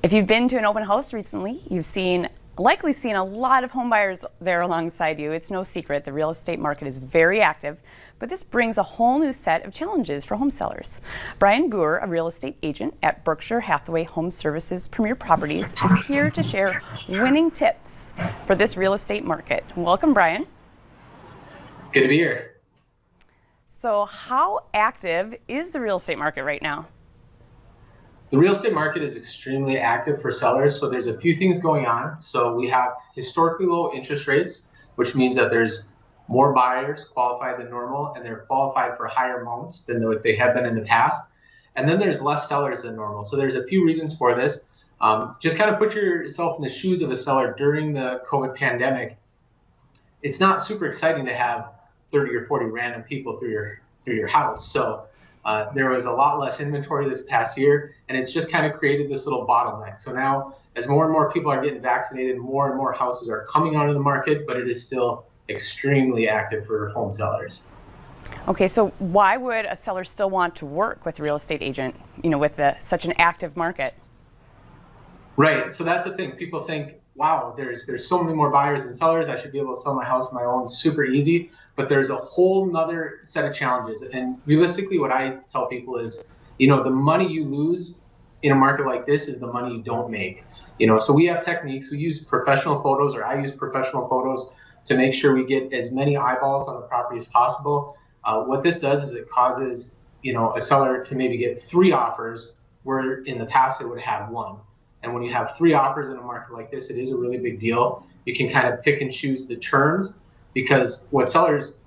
If you've been to an open house recently, you've likely seen a lot of home buyers there alongside you. It's no secret the real estate market is very active, but this brings a whole new set of challenges for home sellers. Brian Boer, a real estate agent at Berkshire Hathaway Home Services Premier Properties, is here to share winning tips for this real estate market. Welcome, Brian. Good to be here. So how active is the real estate market right now? The real estate market is extremely active for sellers. So there's a few things going on. So we have historically low interest rates, which means that there's more buyers qualified than normal, and they're qualified for higher amounts than what they have been in the past. And then there's less sellers than normal. So there's a few reasons for this. Just kind of put yourself in the shoes of a seller during the COVID pandemic. It's not super exciting to have 30 or 40 random people through your house. So there was a lot less inventory this past year, and it's just kind of created this little bottleneck. So now, as more and more people are getting vaccinated, more and more houses are coming onto the market, but it is still extremely active for home sellers. Okay, so why would a seller still want to work with a real estate agent, with such an active market? Right, so that's the thing. People think, wow, there's so many more buyers than sellers. I should be able to sell my house on my own super easy. But there's a whole nother set of challenges. And realistically, what I tell people is, the money you lose in a market like this is the money you don't make. So we have techniques. We use professional photos, or I use professional photos, to make sure we get as many eyeballs on the property as possible. What this does is it causes, a seller to maybe get 3 offers, where in the past they would have 1. And when you have 3 offers in a market like this, it is a really big deal. You can kind of pick and choose the terms, because what sellers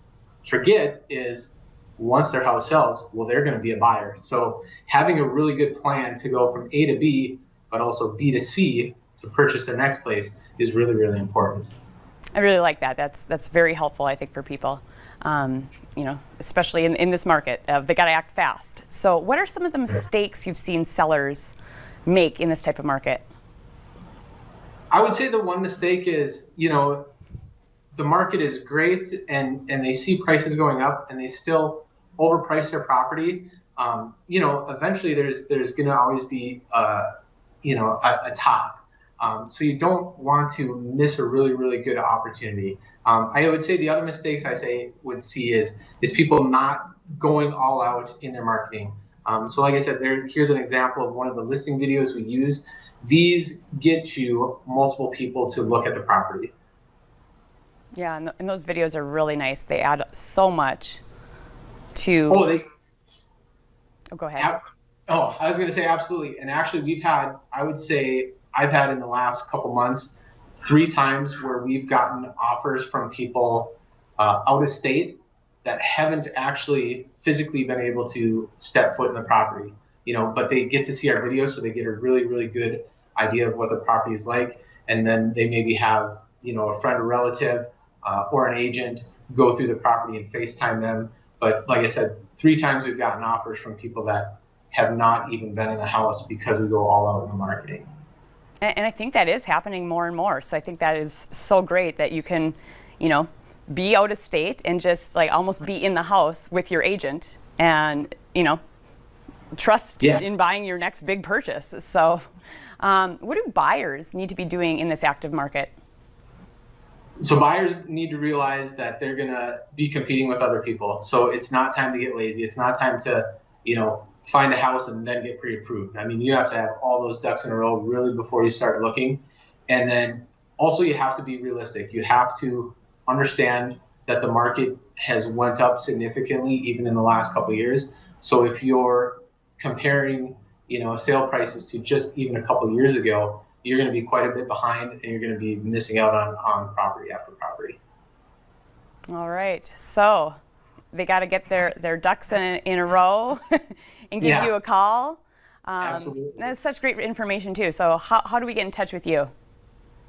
forget is once their house sells, well, they're going to be a buyer. So having a really good plan to go from A to B, but also B to C to purchase their next place is really, really important. I really like that. That's very helpful, I think, for people, especially in this market. They got to act fast. So what are some of the mistakes you've seen sellers make in this type of market? I would say the one mistake is, the market is great and they see prices going up and they still overprice their property. Eventually there's going to always be, a top. So you don't want to miss a really, really good opportunity. I would say the other mistakes would see is people not going all out in their marketing. So like I said, here's an example of one of the listing videos we use. These get you multiple people to look at the property. Yeah, and those videos are really nice. They add so much to... Oh, go ahead. I was going to say absolutely. And actually, I've had in the last couple months 3 times where we've gotten offers from people out of state that haven't actually physically been able to step foot in the property, but they get to see our videos, so they get a really, really good idea of what the property is like. And then they maybe have, a friend or relative or an agent go through the property and FaceTime them. But like I said, 3 times we've gotten offers from people that have not even been in the house because we go all out in the marketing. And I think that is happening more and more. So I think that is so great that you can, be out of state and just almost be in the house with your agent and, trust in buying your next big purchase. So what do buyers need to be doing in this active market? So buyers need to realize that they're going to be competing with other people. So it's not time to get lazy. It's not time to, find a house and then get pre-approved. I mean, you have to have all those ducks in a row really before you start looking. And then also you have to be realistic. You have to understand that the market has went up significantly even in the last couple of years. So if you're comparing, sale prices to just even a couple of years ago, you're going to be quite a bit behind and you're going to be missing out on property after property. All right. So they got to get their ducks in a row and give you a call. Absolutely. That's such great information too. So how do we get in touch with you?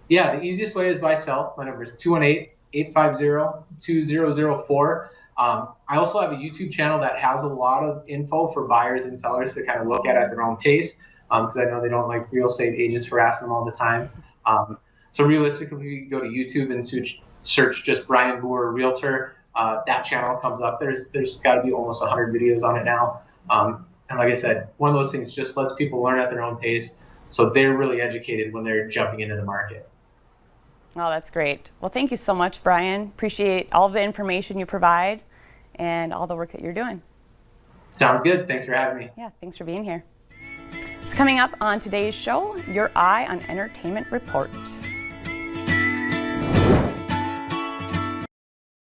Yeah, the easiest way is by cell. My number is 218-850-2004. I also have a YouTube channel that has a lot of info for buyers and sellers to kind of look at their own pace, because I know they don't like real estate agents harassing them all the time. So realistically, you go to YouTube and search just Brian Boer Realtor. That channel comes up. There's got to be almost 100 videos on it now. And like I said, one of those things just lets people learn at their own pace. So they're really educated when they're jumping into the market. Oh, that's great. Well, thank you so much, Brian. Appreciate all the information you provide and all the work that you're doing. Sounds good. Thanks for having me. Yeah, thanks for being here. It's coming up on today's show, your Eye on Entertainment Report.